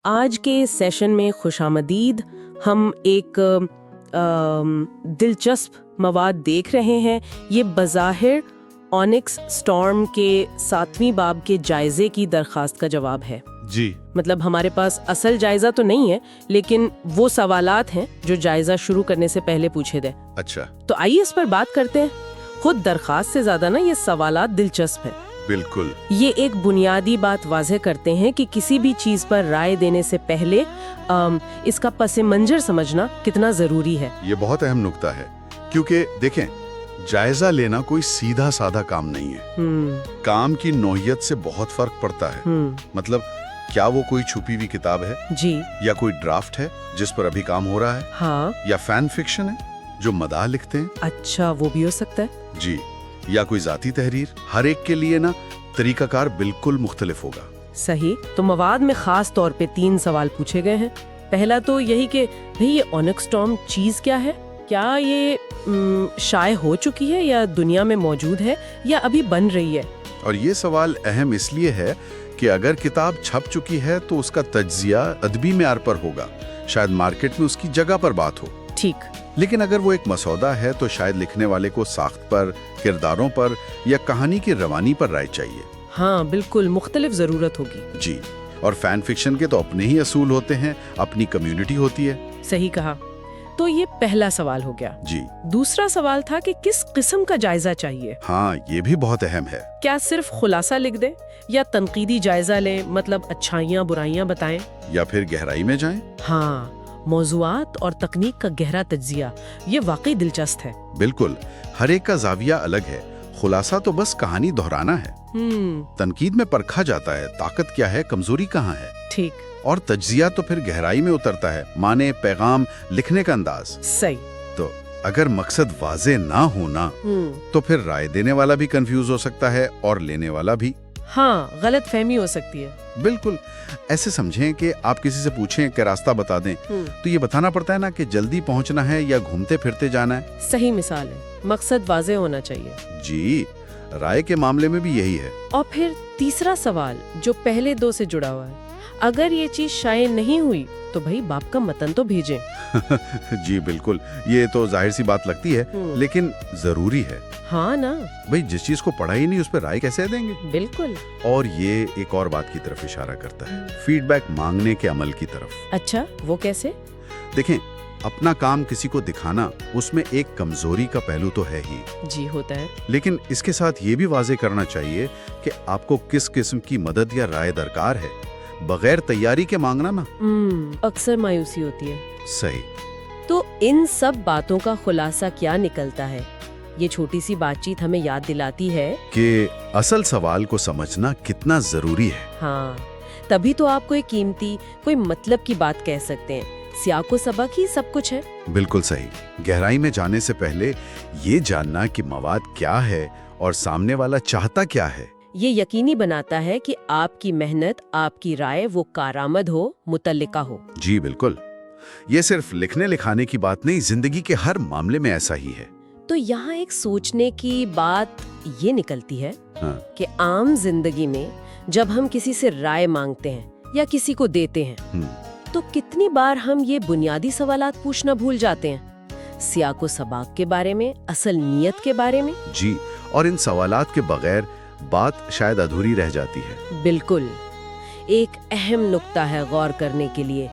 آج کے سیشن میں خوش آمدید. ہم ایک دلچسپ مواد دیکھ رہے ہیں. یہ بظاہر اونکس سٹارم کے 7ویں باب کے جائزے کی درخواست کا جواب ہے. جی مطلب ہمارے پاس اصل جائزہ تو نہیں ہے، لیکن وہ سوالات ہیں جو جائزہ شروع کرنے سے پہلے پوچھے گئے. اچھا، تو آئیے اس پر بات کرتے ہیں. خود درخواست سے زیادہ یہ سوالات دلچسپ ہیں. بالکل. یہ ایک بنیادی بات واضح کرتے ہیں کہ کسی بھی چیز پر رائے دینے سے پہلے اس کا پس منظر سمجھنا کتنا ضروری ہے. یہ بہت اہم نکتہ ہے، کیونکہ دیکھیں، جائزہ لینا کوئی سیدھا سادہ کام نہیں ہے. کام کی نوعیت سے بہت فرق پڑتا ہے. مطلب کیا وہ کوئی چھپی ہوئی کتاب ہے جی، یا کوئی ڈرافٹ ہے جس پر ابھی کام ہو رہا ہے، ہاں، یا فین فکشن ہے جو مداح لکھتے ہیں. اچھا، وہ بھی ہو سکتا ہے. جی، یا کوئی ذاتی تحریر. ہر ایک کے لیے طریقہ کار بالکل مختلف ہوگا. صحیح. تو مواد میں خاص طور پہ 3 سوال پوچھے گئے ہیں. پہلا تو یہی کہ یہ اونکس سٹارم چیز کیا ہے؟ کیا یہ شائع ہو چکی ہے یا دنیا میں موجود ہے یا ابھی بن رہی ہے؟ اور یہ سوال اہم اس لیے ہے کہ اگر کتاب چھپ چکی ہے تو اس کا تجزیہ ادبی معیار پر ہوگا، شاید مارکیٹ میں اس کی جگہ پر بات ہو. ٹھیک. لیکن اگر وہ ایک مسودہ ہے تو شاید لکھنے والے کو ساخت پر، کرداروں پر یا کہانی کی روانی پر رائے چاہیے. ہاں بالکل، مختلف ضرورت ہوگی. جی، اور فین فکشن کے تو اپنے ہی اصول ہوتے ہیں، اپنی کمیونٹی ہوتی ہے. صحیح کہا. تو یہ پہلا سوال ہو گیا. جی. دوسرا سوال تھا کہ کس قسم کا جائزہ چاہیے؟ ہاں، یہ بھی بہت اہم ہے. کیا صرف خلاصہ لکھ دیں یا تنقیدی جائزہ لیں، مطلب اچھائیاں برائیاں بتائیں؟ یا پھر گہرائی میں جائیں؟ ہاں، موضوعات اور تکنیک کا گہرا تجزیہ، یہ واقعی دلچسپ ہے. بالکل، ہر ایک کا زاویہ الگ ہے. خلاصہ تو بس کہانی دہرانا ہے. تنقید میں پرکھا جاتا ہے طاقت کیا ہے، کمزوری کہاں ہے. ٹھیک. اور تجزیہ تو پھر گہرائی میں اترتا ہے، معنی، پیغام، لکھنے کا انداز. صحیح. تو اگر مقصد واضح نہ ہونا تو پھر رائے دینے والا بھی کنفیوز ہو سکتا ہے اور لینے والا بھی. ہاں، غلط فہمی ہو سکتی ہے. بالکل. ایسے سمجھیں کہ آپ کسی سے پوچھیں کہ راستہ بتا دیں تو یہ بتانا پڑتا ہے نا کہ جلدی پہنچنا ہے یا گھومتے پھرتے جانا ہے. صحیح مثال ہے. مقصد واضح ہونا چاہیے. جی، رائے کے معاملے میں بھی یہی ہے. اور پھر تیسرا سوال جو پہلے 2 سے جڑا ہوا ہے، اگر یہ چیز شائع نہیں ہوئی تو بھائی باپ کا متن تو بھیجیں. جی بالکل، یہ تو ظاہر سی بات لگتی ہے لیکن ضروری ہے. ہاں نا. بھئی جس چیز کو پڑھا ہی نہیں اس پہ رائے کیسے دیں گے؟ بالکل. اور یہ ایک اور بات کی طرف اشارہ کرتا ہے، فیڈ بیک مانگنے کے عمل کی طرف. اچھا، وہ کیسے؟ دیکھیں، اپنا کام کسی کو دکھانا اس میں ایک کمزوری کا پہلو تو ہے ہی. جی ہوتا ہے. لیکن اس کے ساتھ یہ بھی واضح کرنا چاہیے کہ آپ کو کس قسم کی مدد یا رائے درکار ہے. بغیر تیاری کے مانگنا نا اکثر مایوسی ہوتی ہے. صحیح. تو ان سب باتوں کا خلاصہ کیا نکلتا ہے؟ یہ چھوٹی سی بات چیت ہمیں یاد دلاتی ہے کہ اصل سوال کو سمجھنا کتنا ضروری ہے. ہاں، تبھی تو آپ کوئی قیمتی، کوئی مطلب کی بات کہہ سکتے ہیں. سیاق و سبق ہی سب کچھ ہے. بالکل صحیح. گہرائی میں جانے سے پہلے یہ جاننا کہ مواد کیا ہے اور سامنے والا چاہتا کیا ہے، یہ یقینی بناتا ہے کہ آپ کی محنت، آپ کی رائے وہ کارآمد ہو، متعلقہ ہو. جی بالکل. یہ صرف لکھنے لکھانے کی بات نہیں، زندگی کے ہر معاملے میں ایسا ہی ہے. تو یہاں ایک سوچنے کی بات یہ نکلتی ہے کہ عام زندگی میں جب ہم کسی سے رائے مانگتے ہیں یا کسی کو دیتے ہیں تو کتنی بار ہم یہ بنیادی سوالات پوچھنا بھول جاتے ہیں، سیاق و سباق کے بارے میں، اصل نیت کے بارے میں. جی، اور ان سوالات کے بغیر بات شاید ادھوری رہ جاتی ہے. بالکل. ایک اہم نقطہ ہے غور کرنے کے لیے.